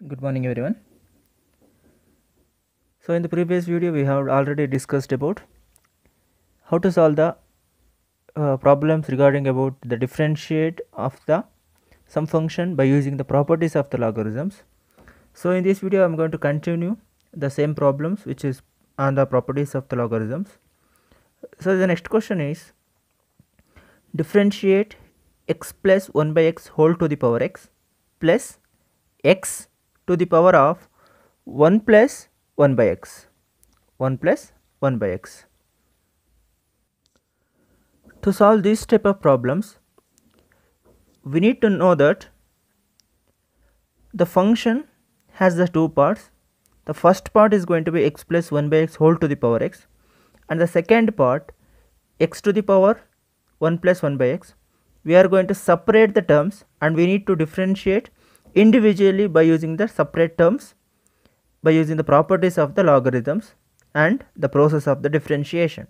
Good morning everyone. So in the previous video we have already discussed about how to solve the problems regarding about the differentiate of the some function by using the properties of the logarithms. So in this video I am going to continue the same problems which is on the properties of the logarithms. So the next question is differentiate x plus 1 by x whole to the power x plus x to the power of 1 plus 1 by x. 1 plus 1 by x. To solve this type of problems, we need to know that the function has the two parts. The first part is going to be x plus 1 by x whole to the power x, and the second part x to the power 1 plus 1 by x. We are going to separate the terms and we need to differentiate individually by using the separate terms, by using the properties of the logarithms and the process of the differentiation.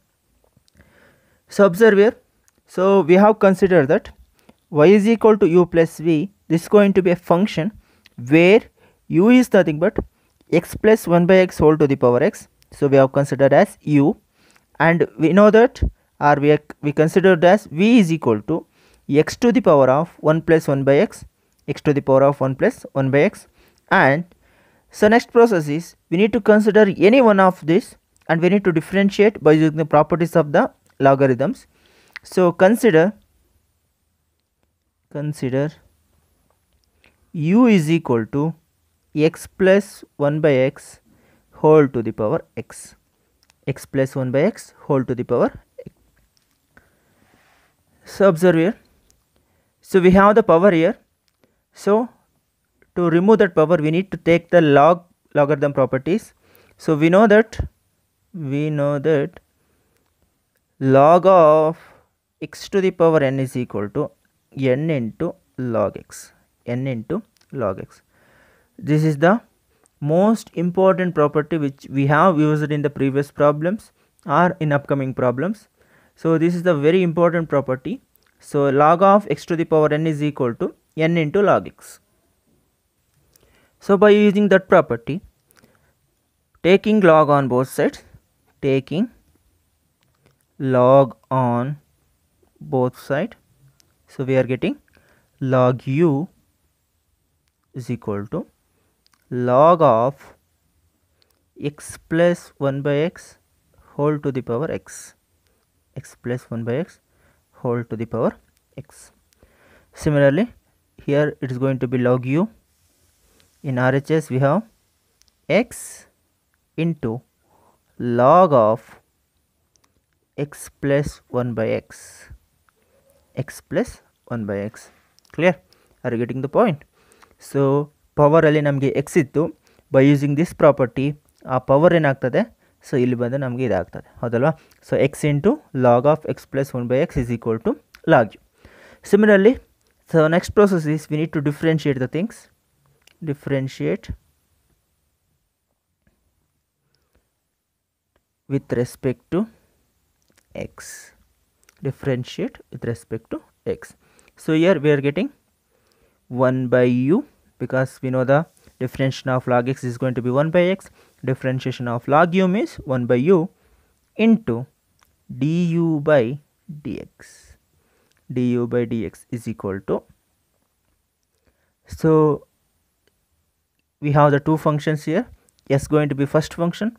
So observe here. So we have considered that y is equal to u plus v. This is going to be a function where u is nothing but x plus 1 by x whole to the power x. So we have considered as u, and we know that, or we considered as v is equal to x to the power of 1 plus 1 by x, x to the power of 1 plus 1 by x. And so next process is we need to consider any one of this and we need to differentiate by using the properties of the logarithms. So consider u is equal to x plus 1 by x whole to the power x, x plus 1 by x whole to the power x. So observe here. So we have the power here. So to remove that power we need to take the logarithm properties. So we know that log of x to the power n is equal to n into log x, n into log x. This is the most important property which we have used in the previous problems or in upcoming problems. So this is the very important property. So log of x to the power n is equal to n into log x. So by using that property, taking log on both sides, taking log on both sides, so we are getting log u is equal to log of x plus 1 by x whole to the power x, x plus 1 by x whole to the power x. Similarly here it is going to be log u. In RHS we have x into log of x plus 1 by x, x plus 1 by x. Clear? Are you getting the point? So power ಅಲ್ಲಿ ನಮಗೆ x ಇತ್ತು, by using this property ಆ power ಏನಾಗ್ತದೆ, so ಇಲ್ಲಿ ಬಂದು ನಮಗೆ ಇದಾಗ್ತದೆ, ಹೌದಲ್ವಾ? So x into log of x plus 1 by x is equal to log u. Similarly, so next process is we need to differentiate the things. Differentiate with respect to x, differentiate with respect to x. So here we are getting 1 by u, because we know the differentiation of log x is going to be 1 by x. Differentiation of log u means 1 by u into du by dx. Du by dx is equal to, so we have the two functions here. S going to be first function,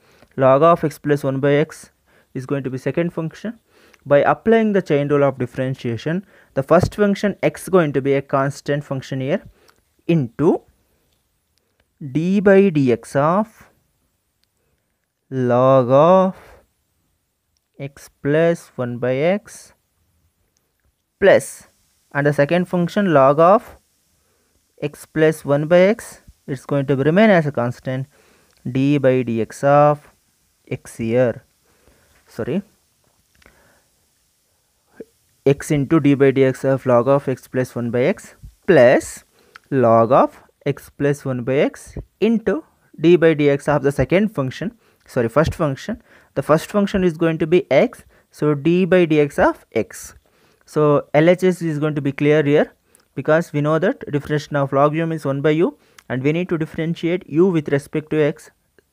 log of x plus 1 by x is going to be second function. By applying the chain rule of differentiation, the first function x going to be a constant function here into d by dx of log of x plus 1 by x plus, and the second function log of x plus 1 by x, it's going to remain as a constant, d by dx of x here, sorry, x into d by dx of log of x plus 1 by x plus log of x plus 1 by x into d by dx of the second function, sorry, first function. The first function is going to be x, so d by dx of x. So LHS is going to be clear here, because we know that differentiation of log u means 1 by u and we need to differentiate u with respect to x,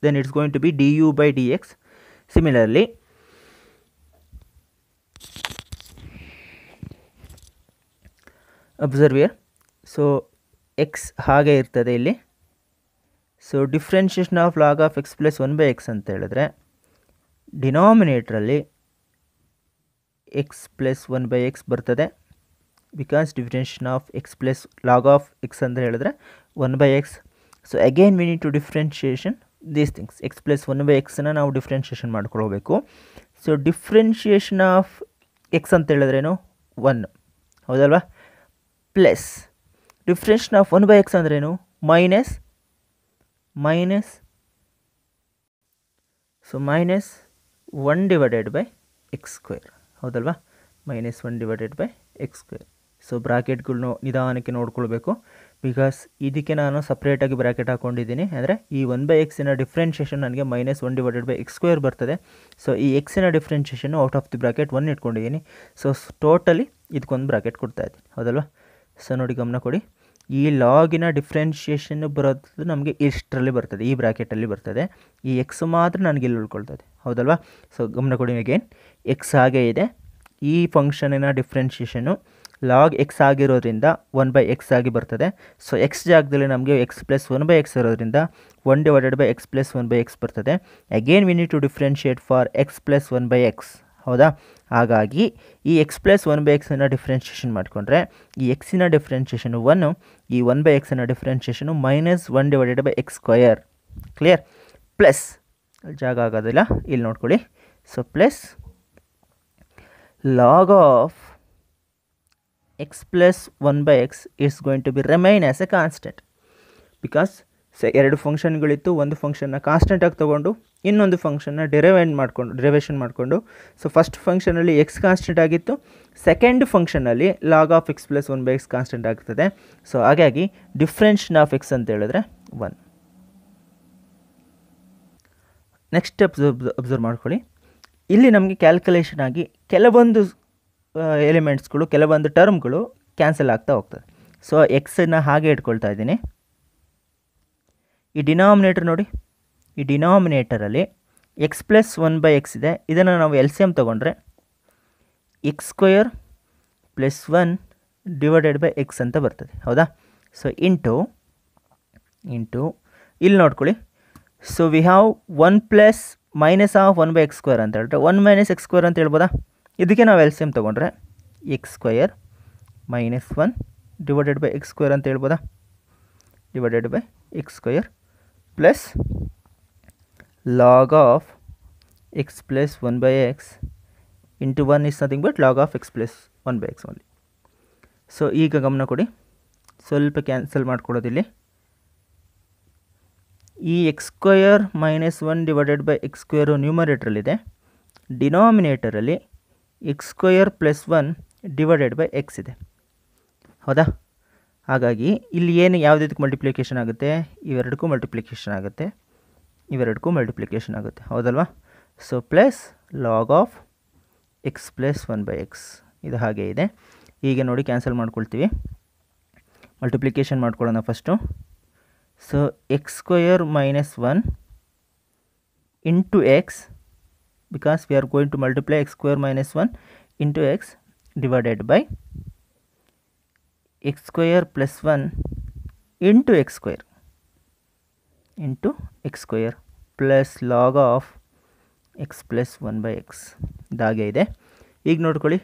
then it's going to be du by dx. Similarly, observe here, so x ಹಾಗೆ ಇರ್ತದೆ ಇಲ್ಲಿ. So differentiation of log of x plus 1/x ಅಂತ ಹೇಳಿದ್ರೆ ಡಿನಾಮಿನೇಟ್ರಲ್ಲಿ x plus 1/x ಬರ್ತದೆ, because differentiation of x plus log of x ಅಂತ ಹೇಳಿದ್ರೆ 1/x. So again we need to differentiation these things. X plus 1/xನ ನಾವು ಡಿಫ್ರೆನ್ಷಿಯೇಷನ್ ಮಾಡ್ಕೊಳ್ಬೇಕು. So differentiation of x ಅಂತ ಹೇಳಿದ್ರೇನು 1, ಹೌದಲ್ವಾ? ಪ್ಲಸ್ ಡಿಫ್ರೆನ್ಷಿಯೇಷನ್ ಆಫ್ 1/x ಅಂದ್ರೇನು minus so minus 1 divided by x square, ಹೌದಲ್ವಾ? Minus 1 divided by x square. So ಬ್ರಾಕೆಟ್ಗಳ್ನು ನಿಧಾನಕ್ಕೆ ನೋಡ್ಕೊಳ್ಬೇಕು, ಬಿಕಾಸ್ ಇದಕ್ಕೆ ನಾನು ಸಪ್ರೇಟಾಗಿ ಬ್ರಾಕೆಟ್ ಹಾಕ್ಕೊಂಡಿದ್ದೀನಿ. ಅಂದರೆ ಈ 1/xನ ಡಿಫ್ರೆನ್ಷಿಯೇಷನ್ ನನಗೆ minus 1 divided by x square ಬರ್ತದೆ. ಸೊ ಈ ಎಕ್ಸಿನ ಡಿಫ್ರೆನ್ಷಿಯೇಷನ್ನು ಔಟ್ ಆಫ್ ದಿ ಬ್ರಾಕೆಟ್ 1 ಇಟ್ಕೊಂಡಿದ್ದೀನಿ. ಸೊ ಟೋಟಲಿ ಇದಕ್ಕೊಂದು ಬ್ರಾಕೆಟ್ ಕೊಡ್ತಾ ಇದ್ದೀನಿ, ಹೌದಲ್ವಾ? ಸೊ ನೋಡಿ, ಗಮನ ಕೊಡಿ, ಈ ಲಾಗಿನ ಡಿಫ್ರೆನ್ಷಿಯೇಷನ್ ಬರೋದು ನಮಗೆ ಇಷ್ಟರಲ್ಲಿ ಬರ್ತದೆ, ಈ ಬ್ರ್ಯಾಕೆಟಲ್ಲಿ ಬರ್ತದೆ. ಈ ಎಕ್ಸ್ ಮಾತ್ರ ನನಗೆ ಇಲ್ಲಿ ಉಳ್ಕೊಳ್ತದೆ, ಹೌದಲ್ವಾ? ಸೊ ಗಮನ ಕೊಡಿ, ಅಗೇನ್ ಎಕ್ಸ್ ಹಾಗೆ ಇದೆ. ಈ ಫಂಕ್ಷನಿನ ಡಿಫ್ರೆನ್ಷಿಯೇಷನು ಲಾಗ್ ಎಕ್ಸ್ ಆಗಿರೋದ್ರಿಂದ 1/x ಆಗಿ ಬರ್ತದೆ. ಸೊ ಎಕ್ಸ್ ಜಾಗದಲ್ಲಿ ನಮಗೆ ಎಕ್ಸ್ ಪ್ಲಸ್ 1/x ಇರೋದ್ರಿಂದ 1 divided by X plus 1/x ಬರ್ತದೆ. Again we need to differentiate for x plus 1/x, ಹೌದಾ? ಹಾಗಾಗಿ ಈ ಎಕ್ಸ್ ಪ್ಲಸ್ 1/xನ ಡಿಫ್ರೆನ್ಷಿಯೇಷನ್ ಮಾಡಿಕೊಂಡ್ರೆ ಈ ಎಕ್ಸಿನ ಡಿಫ್ರೆನ್ಷಿಯೇಷನು 1, ಈ 1/xನ differentiation minus 1 divided by x square. Clear? Plus ಜಾಗ ಆಗೋದಿಲ್ಲ, ಇಲ್ಲಿ ನೋಡ್ಕೊಳ್ಳಿ. So plus log of x plus 1/x is going to be remain as a constant, because ಎರಡು ಫಂಕ್ಷನ್ಗಳಿತ್ತು. ಒಂದು ಫಂಕ್ಷನ್ನ ಕಾನ್ಸ್ಟೆಂಟಾಗಿ ತೊಗೊಂಡು ಇನ್ನೊಂದು ಫಂಕ್ಷನ್ನ ಡಿರೈವೇಷನ್ ಮಾಡಿಕೊಂಡು, ಸೊ ಫಸ್ಟ್ ಫಂಕ್ಷನಲ್ಲಿ ಎಕ್ಸ್ ಕಾನ್ಸ್ಟೆಂಟ್ ಆಗಿತ್ತು, ಸೆಕೆಂಡ್ ಫಂಕ್ಷನಲ್ಲಿ log of x plus 1/x constant ಆಗ್ತದೆ. ಸೊ ಹಾಗಾಗಿ ಡಿಫ್ರೆನ್ಷನ್ ಆಫ್ ಎಕ್ಸ್ ಅಂತ ಹೇಳಿದ್ರೆ 1. ನೆಕ್ಸ್ಟ್ ಅಬ್ಸರ್ವ್ ಮಾಡ್ಕೊಳ್ಳಿ, ಇಲ್ಲಿ ನಮಗೆ ಕ್ಯಾಲ್ಕುಲೇಷನ್ ಆಗಿ ಕೆಲವೊಂದು ಎಲಿಮೆಂಟ್ಸ್ಗಳು, ಕೆಲವೊಂದು ಟರ್ಮ್ಗಳು ಕ್ಯಾನ್ಸಲ್ ಆಗ್ತಾ ಹೋಗ್ತದೆ. ಸೊ ಎಕ್ಸನ್ನು ಹಾಗೆ ಇಟ್ಕೊಳ್ತಾ ಇದ್ದೀನಿ. ಈ ಡಿನಾಮಿನೇಟರ್ ನೋಡಿ, ಈ ಡಿನಾಮಿನೇಟರಲ್ಲಿ ಎಕ್ಸ್ ಪ್ಲಸ್ 1/x ಇದೆ. ಇದನ್ನು ನಾವು ಎಲ್ ಸಿ ಎಮ್ ತೊಗೊಂಡ್ರೆ X square plus 1 divided by X ಅಂತ ಬರ್ತದೆ, ಹೌದಾ? ಸೊ ಇಂಟು ಇಲ್ಲಿ ನೋಡ್ಕೊಳ್ಳಿ. So we have 1 plus minus of 1/x square ಅಂತ ಹೇಳಿದ್ರೆ 1 ಮೈನಸ್ ಎಕ್ಸ್ ಸ್ಕ್ವೇರ್ ಅಂತ ಹೇಳ್ಬೋದಾ? ಇದಕ್ಕೆ ನಾವು ಎಲ್ ಸಿ ಎಮ್ ತೊಗೊಂಡ್ರೆ X square minus 1 divided by x square ಅಂತ ಹೇಳ್ಬೋದಾ? Divided by x square plus log of x plus 1/x into 1 is nothing but log of x plus 1/x only. So ಈಗ ಗಮನ ಕೊಡಿ, ಸ್ವಲ್ಪ cancel ಮಾಡ್ಕೊಡೋದಿಲ್ಲಿ. ಈ x square minus 1 divided by x square ನ್ಯೂಮರೇಟ್ರಲ್ಲಿದೆ, ಡಿನಾಮಿನೇಟರಲ್ಲಿ x square plus 1 divided by x ಇದೆ, ಹೌದಾ? ಹಾಗಾಗಿ ಇಲ್ಲಿ ಏನು ಯಾವುದಕ್ಕೆ ಮಲ್ಟಿಪ್ಲಿಕೇಶನ್ ಆಗುತ್ತೆ? ಇವೆರಡಕ್ಕೂ ಮಲ್ಟಿಪ್ಲಿಕೇಶನ್ ಆಗುತ್ತೆ, ಇವೆರಡಕ್ಕೂ ಮಲ್ಟಿಪ್ಲಿಕೇಶನ್ ಆಗುತ್ತೆ, ಹೌದಲ್ವಾ? So plus log of x plus 1/x ಇದು ಹಾಗೆ ಇದೆ. ಈಗ ನೋಡಿ ಕ್ಯಾನ್ಸಲ್ ಮಾಡ್ಕೊಳ್ತೀವಿ, ಮಲ್ಟಿಪ್ಲಿಕೇಶನ್ ಮಾಡ್ಕೊಳ್ಳೋಣ first. So x square minus 1 into x, because we are going to multiply x square minus 1 into x divided by x square plus 1 into x square plus log of x plus 1/x ಇದಾಗೆ ಇದೆ. ಈಗ ನೋಡ್ಕೊಳ್ಳಿ,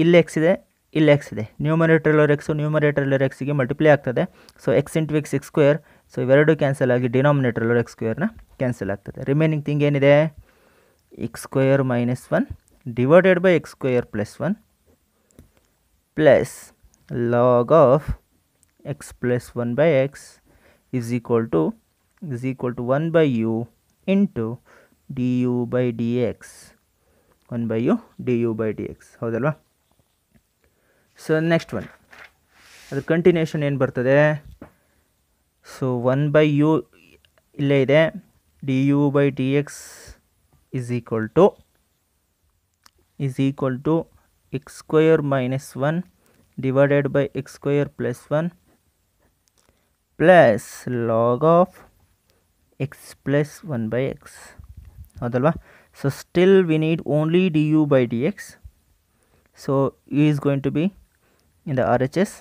ಇಲ್ಲಿ x ಇದೆ, ಇಲ್ಲಿ x ಇದೆ, numerator ಎಕ್ಸ್ಗೆ multiply ಆಗ್ತದೆ. So x into x square, so ಇವೆರಡು ಕ್ಯಾನ್ಸಲ್ ಆಗಿ ಡಿನಾಮಿನೇಟರ್ ಎಕ್ಸ್ ಸ್ಕ್ವೇರ್ನ ಕ್ಯಾನ್ಸಲ್ ಆಗ್ತದೆ. ರಿಮೈನಿಂಗ್ ಥಿಂಗ್ ಏನಿದೆ? X square minus 1 divided by x square plus 1 plus log of x plus 1/x is equal to 1 by u into du by dx, 1 by u du by dx, ಹೌದಲ್ವಾ? So next one, ಅದ್ರ continuation ಏನು ಬರ್ತದೆ? So 1 by u ಇಲ್ಲೇ ಇದೆ, du by dx is equal to x square minus 1 divided by x square plus 1 plus log of x plus 1 by x. ಹೌದಲ್ವಾ? So still we need only du by dx. So u is going to be in the RHS.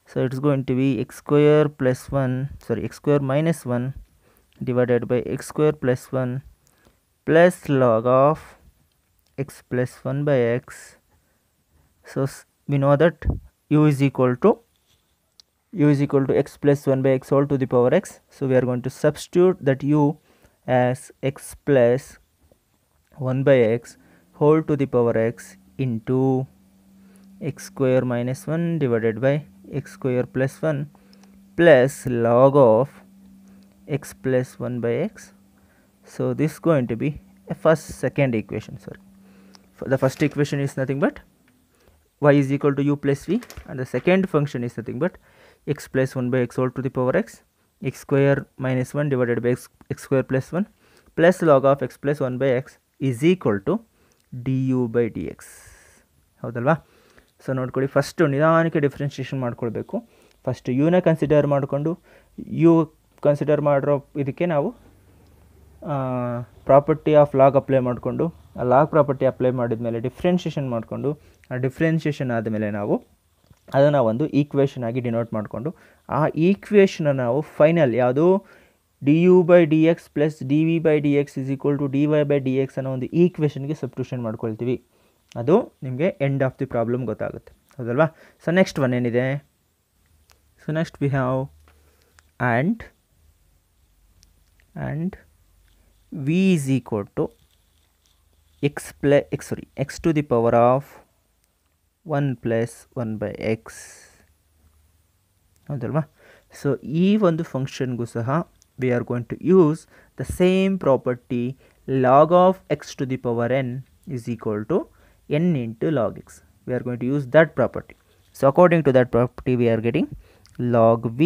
So it's going to be x square plus 1, sorry, x square minus 1 divided by x square plus 1 plus log of x plus 1 by x. So we know that u is equal to x plus 1 by x whole to the power x. So we are going to substitute that u as x plus 1 by x whole to the power x into x square minus 1 divided by x square plus 1 plus log of x plus 1 by x. So this is going to be a second equation. Sorry, the first equation is nothing but y is equal to u plus v, and the second function is nothing but x plus 1 by x whole to the power x, x square minus 1 divided by x square plus 1 plus log of x plus 1 by x is equal to du by dx. ಹೌದಲ್ವಾ? So ನೋಡ್ಕೊಳ್ಳಿ, first ನಿಧಾನಕ್ಕೆ differentiation ಮಾಡ್ಕೊಳ್ಬೇಕು. First ಯುನ consider ಮಾಡಿಕೊಂಡು you consider ಮಾಡಿರೋ ಇದಕ್ಕೆ ನಾವು property of log apply ಮಾಡಿಕೊಂಡು ಆ ಲಾಗ್ ಪ್ರಾಪರ್ಟಿ ಅಪ್ಲೈ ಮಾಡಿದ ಮೇಲೆ ಡಿಫ್ರೆನ್ಷಿಯೇಷನ್ ಮಾಡಿಕೊಂಡು ಆ ಡಿಫ್ರೆನ್ಷಿಯೇಷನ್ ಆದಮೇಲೆ ನಾವು ಅದನ್ನು ಒಂದು ಈಕ್ವೇಷನ್ ಆಗಿ ಡಿನೋಟ್ ಮಾಡಿಕೊಂಡು ಆ ಈಕ್ವೇಷನ್ನ ನಾವು ಫೈನಲ್ ಯಾವುದು d u by d x plus d v by d x is equal to d y by d x ಅನ್ನೋ ಒಂದು ಈಕ್ವೇಷನ್ಗೆ ಸಬ್ಸ್ಟಿಟ್ಯೂಷನ್ ಮಾಡ್ಕೊಳ್ತೀವಿ. ಅದು ನಿಮಗೆ ಎಂಡ್ ಆಫ್ ದಿ ಪ್ರಾಬ್ಲಮ್ ಗೊತ್ತಾಗುತ್ತೆ. ಹೌದಲ್ವಾ? ಸೊ ನೆಕ್ಸ್ಟ್ ಒನ್ ಏನಿದೆ? So next we have and v is equal to x to the power of 1 plus 1 by x. ಹೌದಲ್ವಾ? So ಈ ಒಂದು ಫಂಕ್ಷನ್ಗೂ ಸಹ we are going to use the same property log of x to the power n is equal to n into log x. We are going to use that property. So according to that property we are getting log v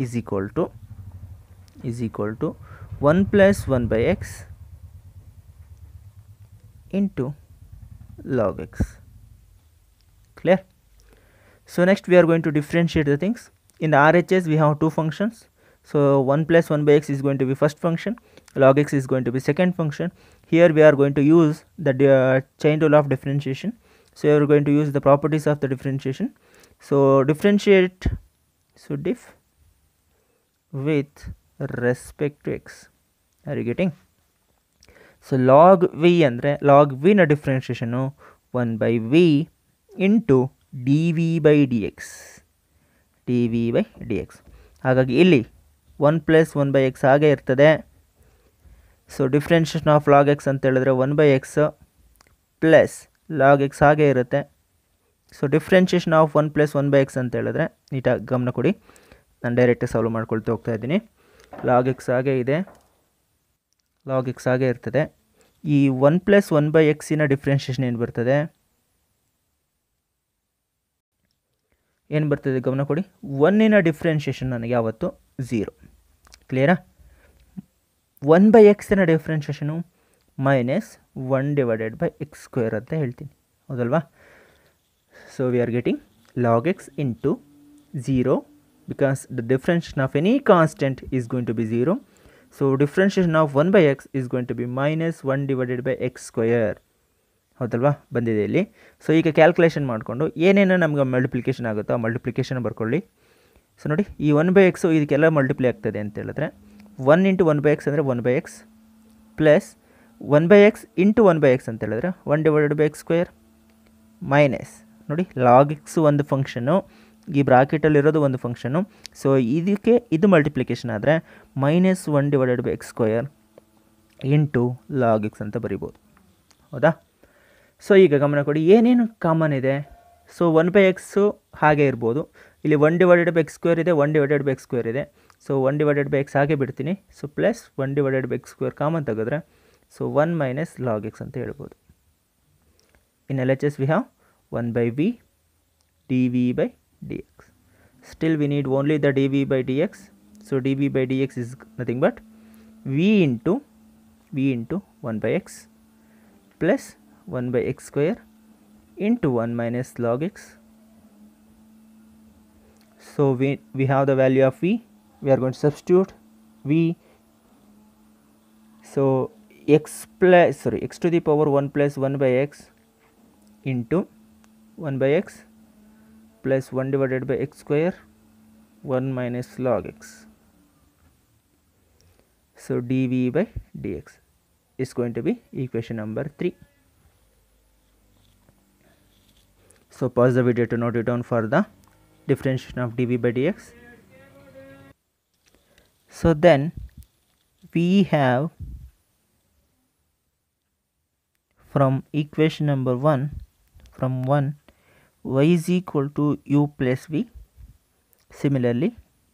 is equal to 1 plus 1 by x into log x. Clear? So next we are going to differentiate the things. In the RHS we have two functions. So 1 plus 1 by x is going to be first function, log x is going to be second function. Here we are going to use the chain rule of differentiation. So we are going to use the properties of the differentiation. So differentiate, so diff with respect to x. Are you getting? So log v andre log v na differentiation 1 by v into dv by dx. ಹಾಗಾಗಿ ಇಲ್ಲಿ 1 plus 1 by x ಹಾಗೆ ಇರ್ತದೆ. So differentiation of log x ಅಂತ ಹೇಳಿದ್ರೆ 1 by X plus log X ಹಾಗೆ ಇರುತ್ತೆ. So differentiation of 1 plus 1 by X ಅಂತ ಹೇಳಿದ್ರೆ ನೀಟಾಗಿ ಗಮನ ಕೊಡಿ, ನಾನು ಡೈರೆಕ್ಟಾಗಿ ಸಾಲ್ವ್ ಮಾಡ್ಕೊಳ್ತಾ ಹೋಗ್ತಾ ಇದ್ದೀನಿ. ಲಾಗ್ ಎಕ್ಸ್ ಹಾಗೆ ಇದೆ, ಲಾಗ್ ಎಕ್ಸ್ ಹಾಗೆ ಇರ್ತದೆ. ಈ 1 ಪ್ಲಸ್ 1 ಬೈ ಎಕ್ಸಿನ ಡಿಫ್ರೆನ್ಷಿಯೇಷನ್ ಏನು ಬರ್ತದೆ ಗಮನ ಕೊಡಿ. 1ನ ಡಿಫ್ರೆನ್ಷಿಯೇಷನ್ ನನಗೆ ಯಾವತ್ತು 0. ಕ್ಲಿಯರಾ? 1 ಬೈ ಎಕ್ಸಿನ differentiation minus 1 divided by x square ಅಂತ ಹೇಳ್ತೀನಿ. ಹೌದಲ್ವಾ? So we are getting log x into 0 because the differentiation of any constant is going to be 0. So differentiation of 1 by x is going to be minus 1 divided by x square. ಹೌದಲ್ವಾ? ಬಂದಿದೆ ಇಲ್ಲಿ. So ಈಗ calculation ಮಾಡಿಕೊಂಡು ಏನೇನೋ ನಮ್ಗೆ multiplication ಆಗುತ್ತೋ ಆ multiplication ಬರ್ಕೊಳ್ಳಿ. ಸೊ ನೋಡಿ, ಈ 1 ಬೈ ಎಕ್ಸು ಇದಕ್ಕೆಲ್ಲ ಮಲ್ಟಿಪ್ಲೈ ಆಗ್ತದೆ ಅಂತ ಹೇಳಿದ್ರೆ 1 ಇಂಟು 1 ಬೈ ಎಕ್ಸ್ ಅಂದರೆ 1 by X plus 1 by X into 1 by X ಅಂತ ಹೇಳಿದ್ರೆ 1 divided by x square minus ನೋಡಿ ಲಾಗ್ ಎಕ್ಸು ಒಂದು ಫಂಕ್ಷನ್ನು, ಈ ಬ್ರಾಕೆಟಲ್ಲಿರೋದು ಒಂದು ಫಂಕ್ಷನ್ನು. ಸೊ ಇದಕ್ಕೆ ಇದು ಮಲ್ಟಿಪ್ಲಿಕೇಶನ್ ಆದರೆ minus 1 divided by x square into log x ಅಂತ ಬರಿಬೋದು. ಹೌದಾ? ಸೊ ಈಗ ಗಮನ ಕೊಡಿ, ಏನೇನು ಕಾಮನ್ ಇದೆ. ಸೊ 1 ಬೈ ಎಕ್ಸು ಹಾಗೆ ಇರ್ಬೋದು, ಇಲ್ಲಿ 1 ಡಿವೈಡೆಡ್ ಬೈ ಎಕ್ಸ್ ಸ್ಕ್ವೇರ್ ಇದೆ, 1 ಡಿವೈಡೆಡ್ ಬೈ ಎಕ್ಸ್ ಸ್ಕ್ವೇರ್ ಇದೆ. ಸೊ 1 ಡಿವೈಡೆಡ್ ಬೈ ಎಕ್ಸ್ ಹಾಗೆ ಬಿಡ್ತೀನಿ. So plus 1 divided by x square common ತೆಗೆದ್ರೆ ಸೊ 1 ಮೈನಸ್ ಲಾಗ್ ಎಕ್ಸ್ ಅಂತ ಹೇಳ್ಬೋದು. In L H S we have 1 by v d v by dx. Still we need only the dv by dx. So dv by dx is nothing but v into 1 by x plus 1 by x square into 1 minus log x. So we have the value of v. We are going to substitute v. So x to the power 1 plus 1 by x into 1 by x plus 1 divided by x square 1 minus log x. So dv by dx is going to be equation number 3. So pause the video to note it down for the differentiation of dv by dx. So then we have from equation number 1, from 1, y is equal to u plus v. Similarly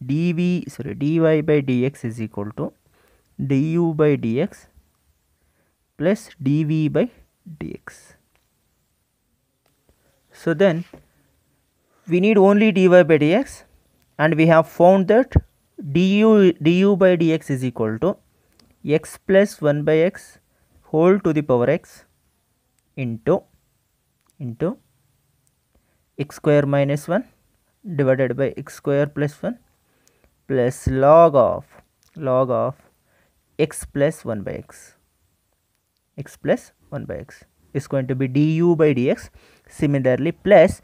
dy by dx is equal to du by dx plus dv by dx. So then we need only dy by dx, and we have found that du by dx is equal to x plus 1 by x whole to the power x into x square minus 1 divided by x square plus 1 plus log of x plus 1 by x. X plus 1 by x is going to be du by dx. Similarly, plus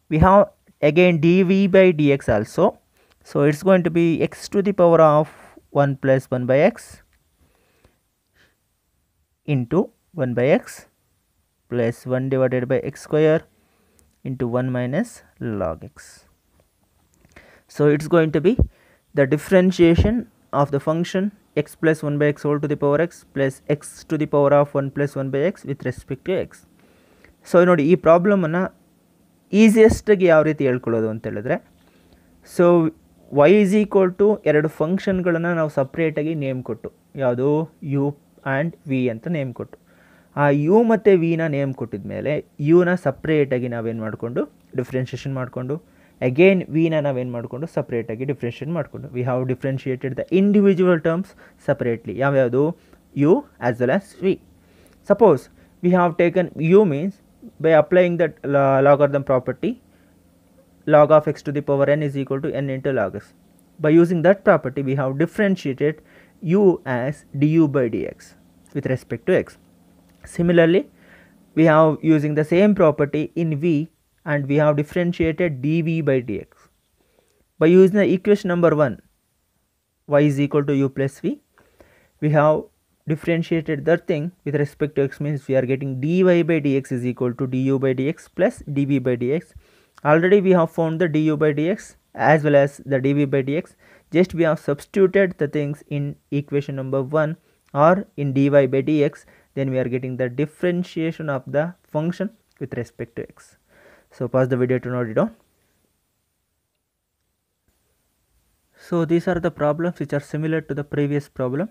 we have again dv by dx also. So it's going to be x to the power of 1 plus 1 by x into 1 by x plus 1 divided by x square into 1 minus log x. So it's going to be the differentiation of the function x plus 1 by x whole to the power x plus x to the power of 1 plus 1 by x with respect to x. So ನೋಡಿ, ಈ ಪ್ರಾಬ್ಲಮನ್ನು ಈಸಿಯೆಸ್ಟಾಗಿ ಯಾವ ರೀತಿ ಹೇಳ್ಕೊಳ್ಳೋದು ಅಂತ ಹೇಳಿದ್ರೆ, so y is equal to ಎರಡು ಫಂಕ್ಷನ್ಗಳನ್ನು ನಾವು ಸಪ್ರೇಟಾಗಿ ನೇಮ್ ಕೊಟ್ಟು, ಯಾವುದು ಯು ಆ್ಯಂಡ್ ವಿ ಅಂತ ನೇಮ್ ಕೊಟ್ಟು, ಆ ಯು ಮತ್ತು ವಿನ ನೇಮ್ ಕೊಟ್ಟಿದ ಮೇಲೆ ಯುನ ಸಪ್ರೇಟಾಗಿ ನಾವೇನು ಮಾಡಿಕೊಂಡು ಡಿಫ್ರೆನ್ಷಿಯೇಷನ್ ಮಾಡಿಕೊಂಡು, ಅಗೇನ್ ವಿನ ನಾವೇನು ಮಾಡಿಕೊಂಡು ಸಪ್ರೇಟಾಗಿ ಡಿಫ್ರೆನ್ಷಿಯೇಟ್ ಮಾಡಿಕೊಂಡು, we have differentiated the individual terms separately. ಯಾವ್ಯಾವುದು? U as well as v. Suppose we have taken u means by applying that logarithm property, log of x to the power n is equal to n into log s. By using that property, we have differentiated u as du by dx with respect to x. Similarly, we have using the same property in v, and we have differentiated dv by dx. By using the equation number 1, y is equal to u plus v, we have differentiated that thing with respect to x, means we are getting dy by dx is equal to du by dx plus dv by dx. Already we have found the du by dx as well as the dv by dx. Just we have substituted the things in equation number 1 or in dy by dx, then we are getting the differentiation of the function with respect to x. So pause the video to note it down. So these are the problems which are similar to the previous problem.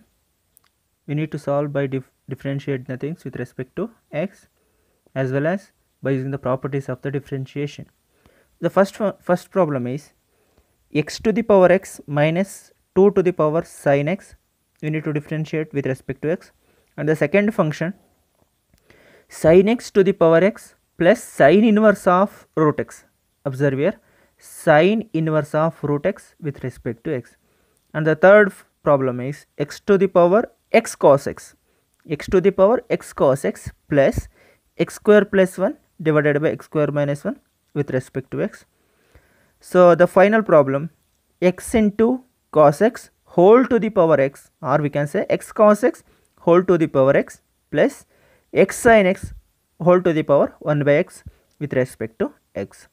We need to solve by differentiate the things with respect to x, as well as by using the properties of the differentiation. The first problem is x to the power x minus 2 to the power sin x. You need to differentiate with respect to x. And the second function sin x to the power x plus sin inverse of root x. Observe here, sin inverse of root x with respect to x. And the third problem is x to the power x cos x, x to the power x cos x plus x square plus 1 divided by x square minus 1 with respect to x. So the final problem, x into cos x whole to the power x, or we can say x cos x whole to the power x plus x sin x whole to the power 1 by x with respect to x.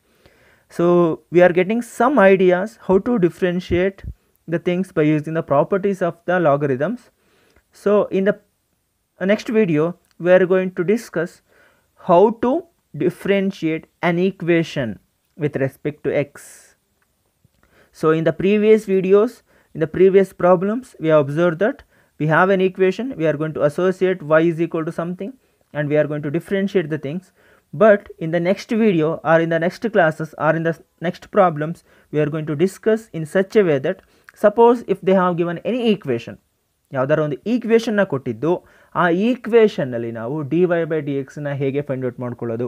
So we are getting some ideas how to differentiate the things by using the properties of the logarithms. So in the next video, we are going to discuss how to differentiate an equation with respect to x. So in the previous videos, in the previous problems, we have observed that we have an equation, we are going to associate y is equal to something, and we are going to differentiate the things. But in the next video or in the next classes or in the next problems, we are going to discuss in such a way that, suppose if they have given any equation, ಯಾವುದಾದ್ರು ಒಂದು ಈಕ್ವೇಷನ್ನ ಕೊಟ್ಟಿದ್ದು, ಆ ಈಕ್ವೇಷನ್ನಲ್ಲಿ ನಾವು dy by dx ನ ಹೇಗೆ find out ಮಾಡ್ಕೊಳ್ಳೋದು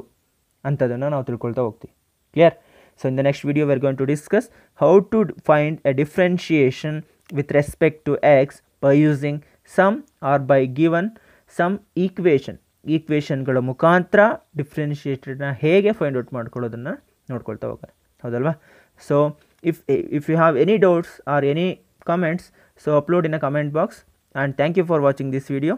ಅಂಥದ್ದನ್ನು ನಾವು ತಿಳ್ಕೊಳ್ತಾ ಹೋಗ್ತೀವಿ. Clear? So in the next video we are going to discuss how to find a differentiation with respect to x by using sum or by given some ಈಕ್ವೇಷನ್ಗಳ ಮುಖಾಂತರ ಡಿಫ್ರೆನ್ಷಿಯೇಟೆಡ್ನ ಹೇಗೆ find out ಮಾಡ್ಕೊಳ್ಳೋದನ್ನು ನೋಡ್ಕೊಳ್ತಾ ಹೋಗೋಣ, ಹೌದಲ್ವಾ? So if you have any doubts or any comments, so upload in a comment box, and thank you for watching this video.